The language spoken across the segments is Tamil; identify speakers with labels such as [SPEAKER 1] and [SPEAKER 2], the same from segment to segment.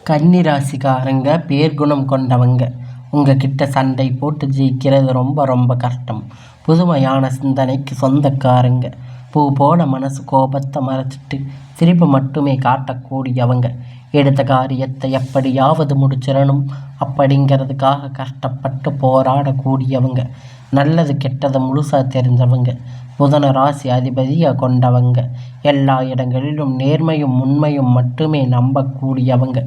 [SPEAKER 1] கன்னி ராசிக்காரங்க பேர்குணம் கொண்டவங்க. உங்ககிட்ட சண்டை போட்டு ஜெயிக்கிறது ரொம்ப ரொம்ப கஷ்டம். புதுமையான சிந்தனைக்கு சொந்தக்காரங்க. பூ போல மனசு கோபத்தை மறைச்சிட்டு சிரிப்பு மட்டுமே காட்டக்கூடியவங்க. எடுத்த காரியத்தை எப்படியாவது முடிச்சிடணும் அப்படிங்கிறதுக்காக கஷ்டப்பட்டு போராடக்கூடியவங்க. நல்லது கெட்டதை முழுசாக தெரிஞ்சவங்க. புதன ராசி அதிபதியாக கொண்டவங்க. எல்லா இடங்களிலும் நேர்மையும் உண்மையும் மட்டுமே நம்பக்கூடியவங்க.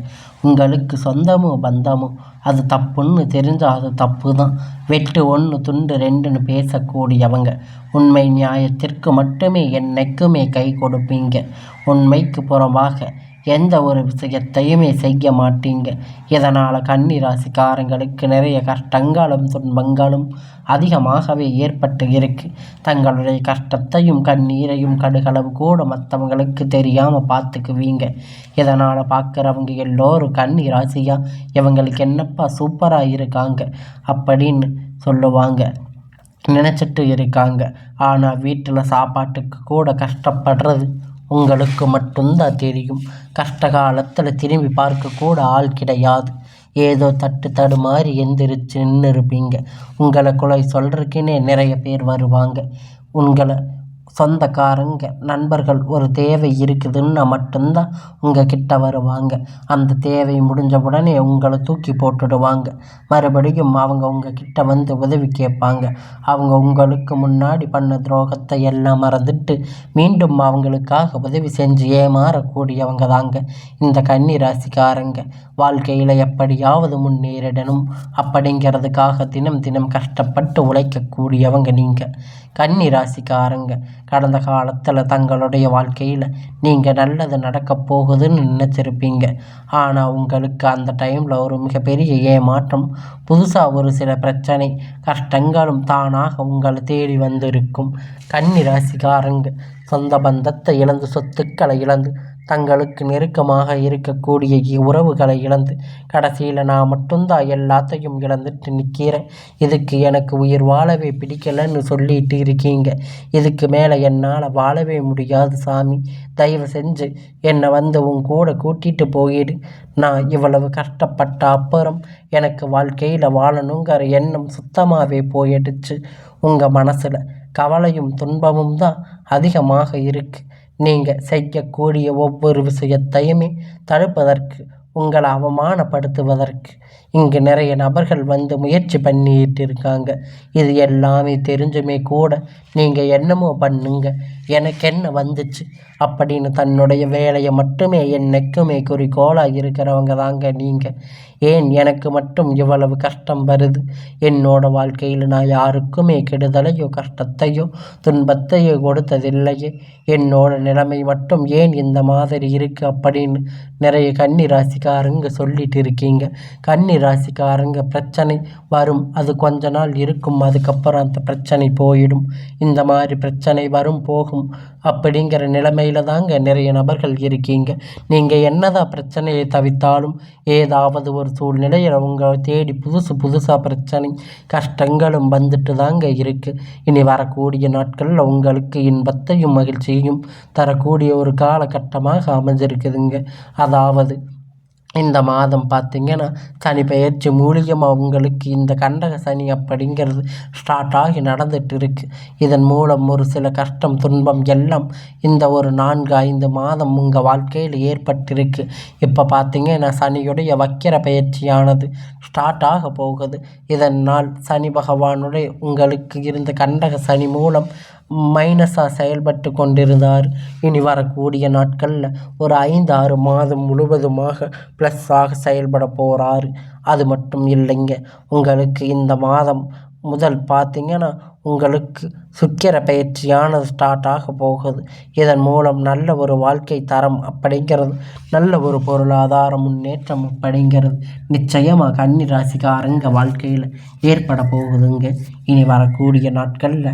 [SPEAKER 1] உங்களுக்கு சொந்தமோ பந்தமோ அது தப்புன்னு தெரிஞ்சால் அது தப்பு தான். வெட்டு ஒன்று துண்டு ரெண்டுன்னு பேசக்கூடியவங்க. உண்மை நியாயத்திற்கு மட்டுமே என்னைக்குமே கை கொடுப்பீங்க. உண்மைக்கு புறம்பாக எந்த ஒரு விஷயத்தையுமே செய்ய மாட்டீங்க. இதனால் கன்னி ராசிக்காரங்களுக்கு நிறைய கஷ்டங்களும் துன்பங்களும் அதிகமாகவே ஏற்பட்டு இருக்கு. தங்களுடைய கஷ்டத்தையும் கண்ணீரையும் கடுகளவு கூட மற்றவங்களுக்கு தெரியாமல் பார்த்துக்குவீங்க. இதனால் பார்க்குறவங்க எல்லோரும் கன்னி ராசியா இவங்களுக்கு என்னப்பா சூப்பராக இருக்காங்க அப்படின்னு சொல்லுவாங்க, நினச்சிட்டு இருக்காங்க. ஆனால் வீட்டில் சாப்பாட்டுக்கு கூட கஷ்டப்படுறது உங்களுக்கு மட்டும்தான் தெரியும். கஷ்ட காலத்தில் திரும்பி பார்க்க கூட ஆள் கிடையாது. ஏதோ தடுமாறி எந்திரிச்சு நின்று இருப்பீங்க. உங்களை குறை சொல்கிறதுக்குன்னே நிறைய பேர் வருவாங்க. உங்களை சொந்தக்காரங்க நண்பர்கள் ஒரு தேவை இருக்குதுன்னா மட்டும்தான் உங்கள் கிட்ட வருவாங்க. அந்த தேவை முடிஞ்ச உடனே உங்களை தூக்கி போட்டுடுவாங்க. மறுபடியும் அவங்க உங்கள் கிட்ட வந்து உதவி கேட்பாங்க. அவங்க உங்களுக்கு முன்னாடி பண்ண துரோகத்தை எல்லாம் மறந்துட்டு மீண்டும் அவங்களுக்காக உதவி செஞ்சு ஏமாறக்கூடியவங்க தாங்க இந்த கன்னி ராசிக்காரங்க. வாழ்க்கையில் எப்படியாவது முன்னேறிடணும் அப்படிங்கிறதுக்காக தினம் தினம் கஷ்டப்பட்டு உழைக்கக்கூடியவங்க நீங்கள் கன்னி ராசிக்காரங்க. கடந்த காலத்தில் தங்களுடைய வாழ்க்கையில் நீங்கள் நல்லது நடக்கப் போகுதுன்னு நினச்சிருப்பீங்க. ஆனால் உங்களுக்கு அந்த டைமில் ஒரு மிகப்பெரிய ஏமாற்றம், புதுசாக ஒரு சில பிரச்சனை கஷ்டங்களும் தானாக உங்களை தேடி வந்திருக்கும். கன்னி ராசிக்காரங்க சொந்த பந்தத்தை இழந்து, சொத்துக்களை இழந்து, தங்களுக்கு நெருக்கமாக இருக்கக்கூடிய உறவுகளை இழந்து, கடைசியில் நான் மட்டும்தான் எல்லாத்தையும் இழந்துட்டு நிற்கிறேன், இதுக்கு எனக்கு உயிர் வாழவே பிடிக்கலைன்னு சொல்லிட்டு இருக்கீங்க. இதுக்கு மேலே என்னால் வாழவே முடியாது சாமி, தயவு செஞ்சு என்னை வந்து உன் கூட கூட்டிகிட்டு போயிடு. நான் இவ்வளவு கஷ்டப்பட்ட அப்புறம் எனக்கு வாழ்க்கையில் வாழணுங்கிற எண்ணம் சுத்தமாகவே போயிடுச்சு. உங்கள் மனசில் கவலையும் துன்பமும் தான் அதிகமாக இருக்குது. நீங்கள் செய்யக்கூடிய ஒவ்வொரு விஷயத்தையுமே தடுப்பதற்கு, உங்களை அவமானப்படுத்துவதற்கு இங்கு நிறைய நபர்கள் வந்து முயற்சி பண்ணிட்டு இருக்காங்க. இது எல்லாமே தெரிஞ்சுமே கூட நீங்கள் என்னமோ பண்ணுங்க, எனக்கு என்ன வந்துச்சு அப்படின்னு தன்னுடைய வேலையை மட்டுமே என்னைக்குமே குறிக்கோளாக இருக்கிறவங்க தாங்க நீங்கள். ஏன் எனக்கு மட்டும் இவ்வளவு கஷ்டம் வருது? என்னோட வாழ்க்கையில் நான் யாருக்குமே கெடுதலையோ கஷ்டத்தையோ துன்பத்தையோ கொடுத்ததில்லையே. என்னோட நிலைமை மட்டும் ஏன் இந்த மாதிரி இருக்குது அப்படின்னு நிறைய கன்னி ராசிக்காரங்க சொல்லிட்டு இருக்கீங்க. கன்னி ராசிக்காரங்க பிரச்சனை வரும், அது கொஞ்ச நாள் இருக்கும், அதுக்கப்புறம் அந்த பிரச்சனை போயிடும். இந்த மாதிரி பிரச்சனை வரும் போகும் அப்படிங்கிற நிலைமையில தாங்க நிறைய நபர்கள் இருக்கீங்க. நீங்கள் என்னதான் பிரச்சனையை தவிர்த்தாலும் ஏதாவது ஒரு சூழ்நிலையில் உங்களை தேடி புதுசாக பிரச்சனை கஷ்டங்களும் வந்துட்டு தாங்க இருக்குது. இனி வரக்கூடிய நாட்களில் உங்களுக்கு இன்பத்தையும் மகிழ்ச்சியையும் தரக்கூடிய ஒரு காலகட்டமாக அமைஞ்சிருக்குதுங்க. அதாவது இந்த மாதம் பார்த்திங்கன்னா சனி பெயர்ச்சி மூலியமாக உங்களுக்கு இந்த கண்டக சனி அப்படிங்கிறது ஸ்டார்ட் ஆகி நடந்துட்டு இருக்குது. இதன் மூலம் ஒரு சில கஷ்டம் துன்பம் எல்லாம் இந்த ஒரு 4-5 மாதம் உங்கள் வாழ்க்கையில் ஏற்பட்டிருக்கு. இப்போ பார்த்திங்கன்னா சனியுடைய வக்கிர பயிற்சியானது ஸ்டார்ட் ஆக போகுது. இதனால் சனி பகவானுடைய உங்களுக்கு இருந்த கண்டக சனி மூலம் மைனஸாக செயல்பட்டு கொண்டிருந்தார். இனி வரக்கூடிய நாட்களில் ஒரு 5-6 மாதம் முழுவதுமாக ப்ளஸ்ஸாக செயல்பட போகிறாரு. அது மட்டும் இல்லைங்க, உங்களுக்கு இந்த மாதம் முதல் பார்த்திங்கன்னா உங்களுக்கு சுக்கிர பயிற்சியானது ஸ்டார்ட் ஆக போகுது. இதன் மூலம் நல்ல ஒரு வாழ்க்கை தரம் அப்படிங்கிறது, நல்ல ஒரு பொருளாதார முன்னேற்றம் அப்படிங்கிறது நிச்சயமாக கன்னி ராசிக்காரங்க வாழ்க்கையில் ஏற்பட போகுதுங்க. இனி வரக்கூடிய நாட்களில்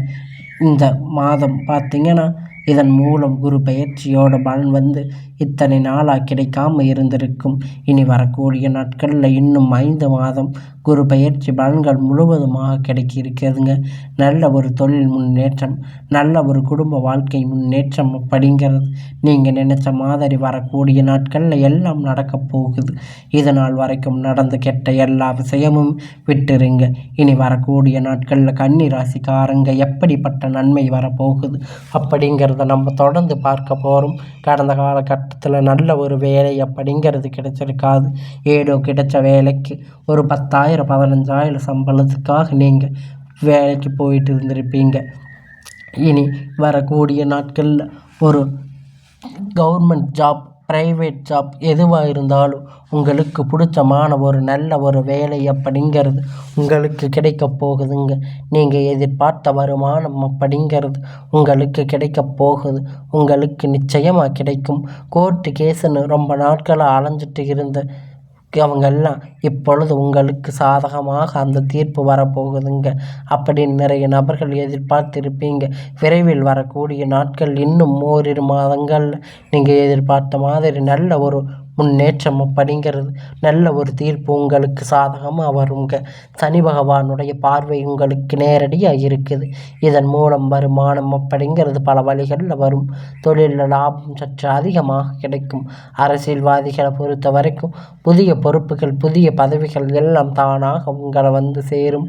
[SPEAKER 1] இந்த மாதம் பார்த்திங்கன்னா இதன் மூலம் குரு பெயர்ச்சியோட பலன் வந்து இத்தனை நாளாக கிடைக்காம இருந்திருக்கும். இனி வரக்கூடிய நாட்களில் இன்னும் 5 மாதம் குரு பெயர்ச்சி பலன்கள் முழுவதுமாக கிடைக்க இருக்கிறதுங்க. நல்ல ஒரு தொழில் முன்னேற்றம், நல்ல ஒரு குடும்ப வாழ்க்கை முன்னேற்றம் அப்படிங்கிறது நீங்கள் நினச்ச மாதிரி வரக்கூடிய நாட்களில் எல்லாம் நடக்க போகுது. இதனால் வரைக்கும் நடந்து கெட்ட எல்லா விஷயமும் விட்டுருங்க. இனி வரக்கூடிய நாட்களில் கன்னி ராசிக்காரங்க எப்படிப்பட்ட நன்மை வரப்போகுது அப்படிங்கிறத நம்ம தொடர்ந்து பார்க்க போகிறோம். கடந்த காலகட்டத்தில் நல்ல ஒரு வேலை அப்படிங்கிறது கிடைச்சிருக்காது. ஏதோ கிடைச்ச வேலைக்கு ஒரு 10,000 15,000 சம்பளத்துக்காக நீங்கள் வேலைக்கு போயிட்டு இருந்திருப்பீங்க. இனி வரக்கூடிய நாட்களில் ஒரு கவர்மெண்ட் ஜாப், ப்ரைவேட் ஜாப் எதுவாக இருந்தாலும் உங்களுக்கு பிடிச்சமான ஒரு நல்ல ஒரு வேலை அப்படிங்கிறது உங்களுக்கு கிடைக்க போகுதுங்க. நீங்கள் எதிர்பார்த்த வருமானம் அப்படிங்கிறது உங்களுக்கு கிடைக்க போகுது. உங்களுக்கு நிச்சயமாக கிடைக்கும். கோர்ட்டு கேஸுன்னு ரொம்ப நாட்களாக அலைஞ்சிட்டு இருந்த அவங்கெல்லாம் இப்பொழுது உங்களுக்கு சாதகமாக அந்த தீர்ப்பு வரப்போகுதுங்க அப்படின்னு நிறைய நபர்கள் எதிர்பார்த்திருப்பீங்க. விரைவில் வரக்கூடிய நாட்கள் இன்னும் ஓரிரு மாதங்களில் நீங்கள் எதிர்பார்த்த மாதிரி நல்ல ஒரு முன்னேற்றம் அப்படிங்கிறது, நல்ல ஒரு தீர்ப்பு உங்களுக்கு சாதகமாக வருங்க. சனி பகவானுடைய பார்வை உங்களுக்கு நேரடியாக இருக்குது. இதன் மூலம் வருமானம் அப்படிங்கிறது பல வழிகளில் வரும். தொழிலில் லாபம் சற்று அதிகமாக கிடைக்கும். அரசியல்வாதிகளை பொறுத்த வரைக்கும் புதிய பொறுப்புகள், புதிய பதவிகள் எல்லாம் தானாக உங்களை வந்து சேரும்.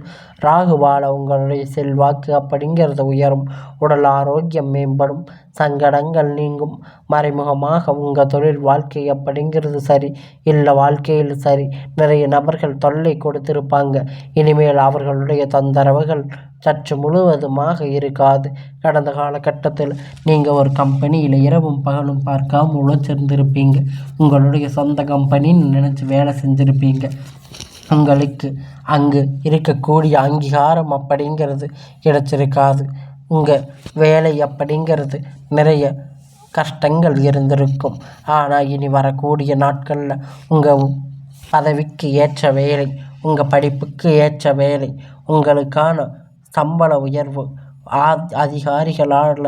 [SPEAKER 1] ராகுவால உங்களுடைய செல்வாக்கு அப்படிங்கிறது உயரும். உடல் ஆரோக்கியம் மேம்படும். சங்கடங்கள் நீங்கும். மறைமுகமாக உங்கள் தொழில் வாழ்க்கை அப்படிங்கிறது சரி இல்லை வாழ்க்கையில் சரி நிறைய நபர்கள் தொல்லை கொடுத்திருப்பாங்க. இனிமேல் அவர்களுடைய தொந்தரவுகள் சற்று முழுவதுமாக இருக்காது. கடந்த காலகட்டத்தில் நீங்கள் ஒரு கம்பெனியில் இரவும் பகலும் பார்க்காம உழைச்சிருந்திருப்பீங்க. உங்களுடைய சொந்த கம்பெனின்னு நினச்சி வேலை செஞ்சுருப்பீங்க. உங்களுக்கு அங்கு இருக்கக்கூடிய அங்கீகாரம் அப்படிங்கிறது கிடைச்சிருக்காது. உங்கள் வேலை அப்படிங்கிறது நிறைய கஷ்டங்கள் இருந்திருக்கும். ஆனால் இனி வரக்கூடிய நாட்களில் உங்கள் பதவிக்கு ஏற்ற வேலை, உங்கள் படிப்புக்கு ஏற்ற வேலை, உங்களுக்கான சம்பள உயர்வு, அதிகாரிகளால்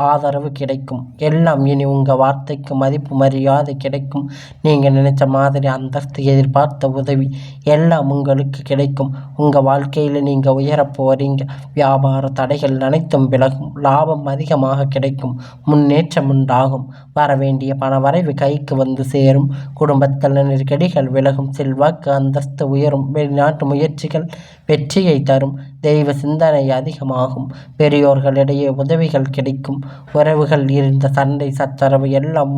[SPEAKER 1] ஆதரவு கிடைக்கும். எல்லாம் இனி உங்கள் வார்த்தைக்கு மதிப்பு மரியாதை கிடைக்கும். நீங்கள் நினைச்ச மாதிரி அந்தஸ்து, எதிர்பார்த்த உதவி எல்லாம் உங்களுக்கு கிடைக்கும். உங்கள் வாழ்க்கையில் நீங்கள் உயரப் போகிறீங்க. வியாபார தடைகள் அனைத்தும் விலகும். லாபம் அதிகமாக கிடைக்கும். முன்னேற்றம் உண்டாகும். வரவேண்டிய பணவரைவு கைக்கு வந்து சேரும். குடும்பத்தில் நெருக்கடிகள் விலகும். செல்வாக்கு அந்தஸ்து உயரும். வெளிநாட்டு முயற்சிகள் வெற்றியை தரும். தெய்வ சிந்தனை அதிகமாகும். பெரியோர்களிடையே உதவிகள் கிடைக்கும். உறவுகள் இருந்த சண்டை சச்சரவு எல்லாம்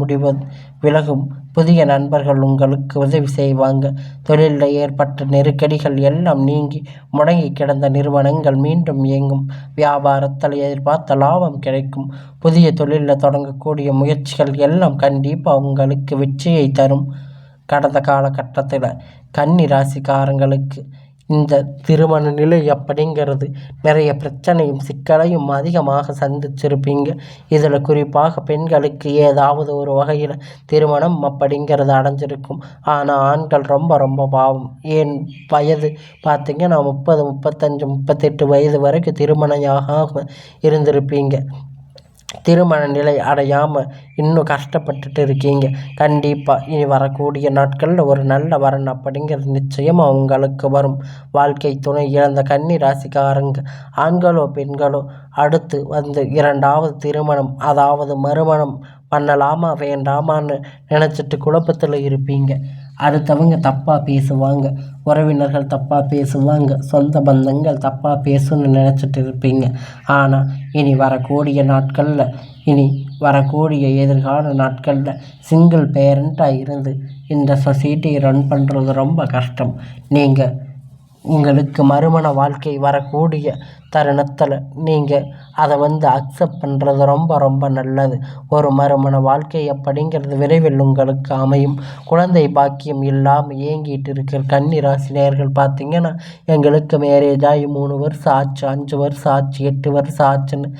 [SPEAKER 1] விலகும். புதிய நண்பர்கள் உங்களுக்கு உதவி செய்வாங்க. தொழிலில் ஏற்பட்ட நெருக்கடிகள் எல்லாம் நீங்கி முடங்கி கிடந்த நிறுவனங்கள் மீண்டும் இயங்கும். வியாபாரத்தில் எதிர்பார்த்த லாபம் கிடைக்கும். புதிய தொழிலில் தொடங்கக்கூடிய முயற்சிகள் எல்லாம் கண்டிப்பாக உங்களுக்கு வெற்றியை தரும். கடந்த காலகட்டத்தில் கன்னி ராசிக்காரங்களுக்கு இந்த திருமண நிலை அப்படிங்கிறது நிறைய பிரச்சனையும் சிக்கலையும் அதிகமாக சந்திச்சிருப்பீங்க. இதில் குறிப்பாக பெண்களுக்கு ஏதாவது ஒரு வகையில் திருமணம் அப்படிங்கிறது அடைஞ்சிருக்கும். ஆனால் ஆண்கள் ரொம்ப ரொம்ப பாவம். ஏன் வயது பார்த்திங்கன்னா 30, 35, 38 வயது வரைக்கும் திருமணமாக இருந்திருப்பீங்க. திருமண நிலை அடையாமல் இன்னும் கஷ்டப்பட்டுட்டு இருக்கீங்க. கண்டிப்பாக இனி வரக்கூடிய நாட்களில் ஒரு நல்ல வரன் அப்படிங்கிறது நிச்சயமாக உங்களுக்கு வரும். வாழ்க்கை துணை இழந்த கன்னி ராசிக்காரங்க ஆண்களோ பெண்களோ அடுத்து வந்து 2வது திருமணம் அதாவது மறுமணம் பண்ணலாமா வேண்டாமான்னு நினச்சிட்டு குழப்பத்தில் இருப்பீங்க. அடுத்தவங்க தப்பாக பேசுவாங்க, உறவினர்கள் தப்பாக பேசுவாங்க, சொந்த பந்தங்கள் தப்பாக பேசுன்னு நினச்சிட்டு இருப்பீங்க. ஆனால் இனி வரக்கூடிய எதிர்கால நாட்களில் சிங்கிள் பேரண்ட்டாக இருந்து இந்த சொசைட்டியை ரன் பண்ணுறது ரொம்ப கஷ்டம். நீங்கள் உங்களுக்கு மறுமண வாழ்க்கை வரக்கூடிய தருணத்தில் நீங்கள் அதை வந்து அக்செப்ட் பண்ணுறது ரொம்ப ரொம்ப நல்லது. ஒரு மறுமண வாழ்க்கை அப்படிங்கிறது விரைவில் உங்களுக்கு அமையும். குழந்தை பாக்கியம் இல்லாமல் ஏங்கிட்டு இருக்கிற கன்னி ராசினியர்கள் பார்த்திங்கன்னா எங்களுக்கு மேரேஜ் ஆகி 3 வருஷம் ஆச்சு, 5 வருஷம் ஆச்சு, 8 வருஷம் ஆச்சுன்னு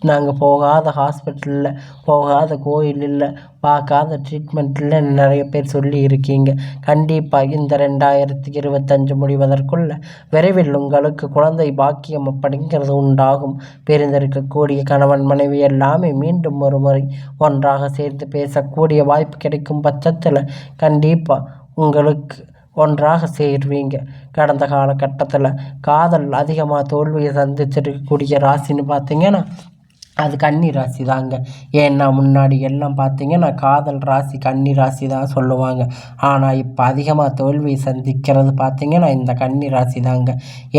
[SPEAKER 1] நாங்கள் போகாத ஹாஸ்பிட்டலில், போகாத கோயில் இல்லை, பார்க்காத ட்ரீட்மெண்ட் இல்லைன்னு நிறைய பேர் சொல்லி இருக்கீங்க. கண்டிப்பாக இந்த 2025 முடிவதற்குள்ள விரைவில் உங்களுக்கு குழந்தை பாக்கியம் அப்படிங்கிறது உண்டாகும். பிரிந்திருக்கக்கூடிய கணவன் மனைவி எல்லாமே மீண்டும் ஒரு முறை ஒன்றாக சேர்ந்து பேசக்கூடிய வாய்ப்பு கிடைக்கும் பட்சத்தில் கண்டிப்பாக உங்களுக்கு ஒன்றாக சேருவீங்க. கடந்த காலகட்டத்தில் காதல் அதிகமாக தோல்வியை சந்திச்சிருக்கக்கூடிய ராசின்னு பார்த்தீங்கன்னா அது கன்னி ராசி தாங்க. ஏன்னா முன்னாடி எல்லாம் பார்த்தீங்கன்னா காதல் ராசி கன்னி ராசி தான் சொல்லுவாங்க. ஆனால் இப்போ அதிகமாக தோல்வியை சந்திக்கிறது பார்த்தீங்கன்னா இந்த கன்னி ராசி தாங்க.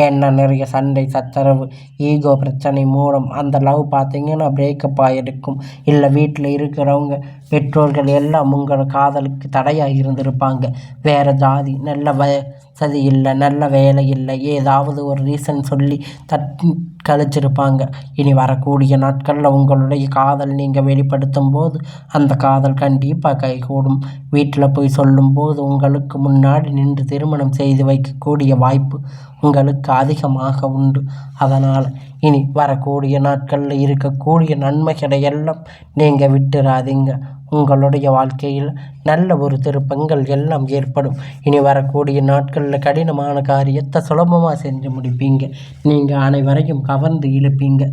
[SPEAKER 1] ஏன்னா நிறைய சண்டை சச்சரவு ஈகோ பிரச்சனை மூலம் அந்த லவ் பார்த்தீங்கன்னா பிரேக்கப் ஆகிருக்கும். இல்லை வீட்டில் இருக்கிறவங்க பெற்றோர்கள் எல்லாம் உங்கள் காதலுக்கு தடையாக இருந்திருப்பாங்க. வேறு ஜாதி, நல்ல வசதி இல்லை, நல்ல வேலை இல்லை, ஏதாவது ஒரு ரீசன் சொல்லி தட்டி கழிச்சிருப்பாங்க. இனி வரக்கூடிய நாட்களில் உங்களுடைய காதல் நீங்கள் வெளிப்படுத்தும் போது அந்த காதல் கண்டிப்பாக கைகூடும். வீட்டில் போய் சொல்லும்போது உங்களுக்கு முன்னாடி நின்று திருமணம் செய்து வைக்கக்கூடிய வாய்ப்பு உங்களுக்கு அதிகமாக உண்டு. அதனால் இனி வரக்கூடிய நாட்களில் இருக்கக்கூடிய நன்மைகளை எல்லாம் நீங்கள் விட்டுறாதீங்க. உங்களுடைய வாழ்க்கையில் நல்ல ஒரு திருப்பங்கள் எல்லாம் ஏற்படும். இனி வரக்கூடிய நாட்களில் கடினமான காரியத்தை சுலபமாக செஞ்சு முடிப்பீங்க. நீங்கள் அனைவரையும் கவர்ந்து இழுப்பீங்க.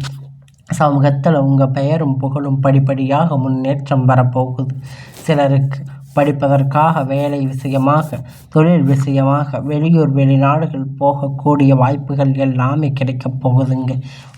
[SPEAKER 1] சமூகத்தில் உங்கள் பெயரும் புகழும் படிப்படியாக முன்னேற்றம் வரப்போகுது. சிலருக்கு படிப்பதற்காக, வேலை விஷயமாக, தொழில் விஷயமாக வெளியூர் வெளிநாடுகள் போகக்கூடிய வாய்ப்புகள் எல்லாமே கிடைக்கப் போகுதுங்க.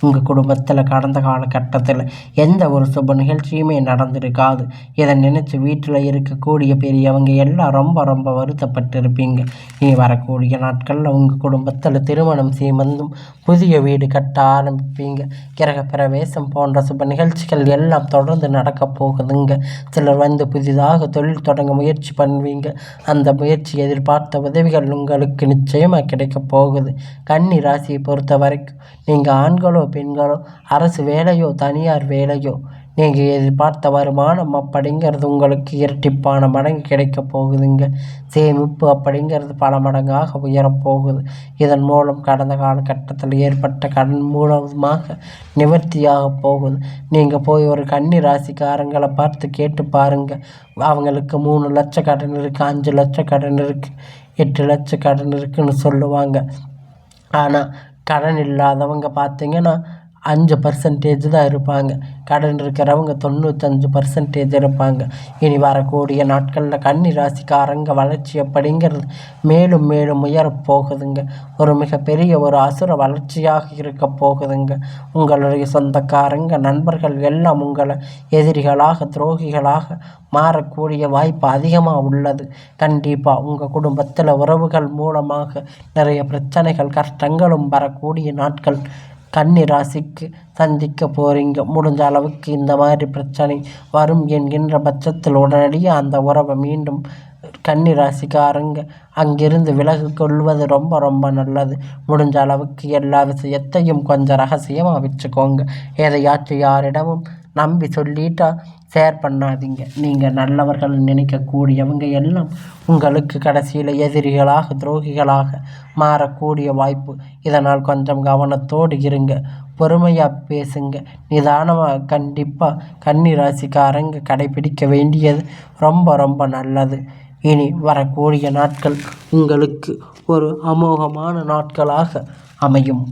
[SPEAKER 1] உங்கள் குடும்பத்தில் கடந்த காலகட்டத்தில் எந்த ஒரு சுப நிகழ்ச்சியுமே நடந்திருக்காது. இதை நினச்சி வீட்டில் இருக்கக்கூடிய பெரியவங்க எல்லாம் ரொம்ப ரொம்ப வருத்தப்பட்டு இருப்பீங்க. இனி வரக்கூடிய நாட்களில் உங்கள் குடும்பத்தில் திருமணம் சீமந்தும் புதிய வீடு கட்ட ஆரம்பிப்பீங்க. கிரக பிரவேசம் போன்ற சுப நிகழ்ச்சிகள் எல்லாம் தொடர்ந்து நடக்கப் போகுதுங்க. சிலர் புதிதாக தொழில் தொடங்க முயற்சி பண்ணுவீங்க. அந்த முயற்சி எதிர்பார்த்த உதவிகள் உங்களுக்கு நிச்சயமாக கிடைக்க போகுது. கன்னி ராசியை பொறுத்த வரைக்கும் நீங்கள் ஆண்களோ பெண்களோ, அரசு வேலையோ தனியார் வேலையோ, நீங்கள் எதிர்பார்த்த வருமானம் அப்படிங்கிறது உங்களுக்கு இரட்டிப்பான மடங்கு கிடைக்க போகுதுங்க. சேமிப்பு அப்படிங்கிறது பல மடங்காக உயரப்போகுது. இதன் மூலம் கடந்த காலகட்டத்தில் ஏற்பட்ட கடன் மூலமாக நிவர்த்தியாக போகுது. நீங்கள் போய் ஒரு கன்னி ராசிக்காரங்களை பார்த்து கேட்டு பாருங்கள். அவங்களுக்கு 3 லட்சம் கடன் இருக்குது, 5 லட்சம் கடன் இருக்குது, 8 லட்சம் கடன் இருக்குன்னு சொல்லுவாங்க. ஆனால் கடன் இல்லாதவங்க பார்த்தீங்கன்னா 5% தான் இருப்பாங்க. கடன் இருக்கிறவங்க 95% இருப்பாங்க. இனி வரக்கூடிய நாட்களில் கன்னி ராசிக்காரங்க வளர்ச்சி அப்படிங்கிறது மேலும் மேலும் உயரப்போகுதுங்க. ஒரு மிகப்பெரிய ஒரு அசுர வளர்ச்சியாக இருக்க போகுதுங்க. உங்களுடைய சொந்தக்காரங்க நண்பர்கள் எல்லாம் உங்களை எதிரிகளாக துரோகிகளாக மாறக்கூடிய வாய்ப்பு அதிகமாக உள்ளது. கண்டிப்பாக உங்கள் குடும்பத்தில் உறவுகள் மூலமாக நிறைய பிரச்சனைகள் கஷ்டங்களும் வரக்கூடிய நாட்கள் கன்னி ராசிக்கு சந்திக்க போகிறீங்க. முடிஞ்ச அளவுக்கு இந்த மாதிரி பிரச்சனை வரும் என்கின்ற பட்சத்தில் உடனடியாக அந்த உறவை மீண்டும் கன்னி ராசிக்காரங்க அங்கிருந்து விலகி கொள்வது ரொம்ப ரொம்ப நல்லது. முடிஞ்ச அளவுக்கு எல்லா விஷயத்தையும் கொஞ்சம் ரகசியமாக வச்சுக்கோங்க. எதையாச்சும் யாரிடமும் நம்பி சொல்லிட்டா ஷேர் பண்ணாதீங்க. நீங்கள் நல்லவர்கள் நினைக்கக்கூடியவங்க எல்லாம் உங்களுக்கு கடைசியில் எதிரிகளாக துரோகிகளாக மாறக்கூடிய வாய்ப்பு. இதனால் கொஞ்சம் கவனத்தோடு இருங்க. பொறுமையாக பேசுங்க. நிதானமாக கண்டிப்பாக கன்னி ராசிக்காரங்க கடைபிடிக்க வேண்டியது ரொம்ப ரொம்ப நல்லது. இனி வரக்கூடிய நாட்கள் உங்களுக்கு ஒரு அமோகமான நாட்களாக அமையும்.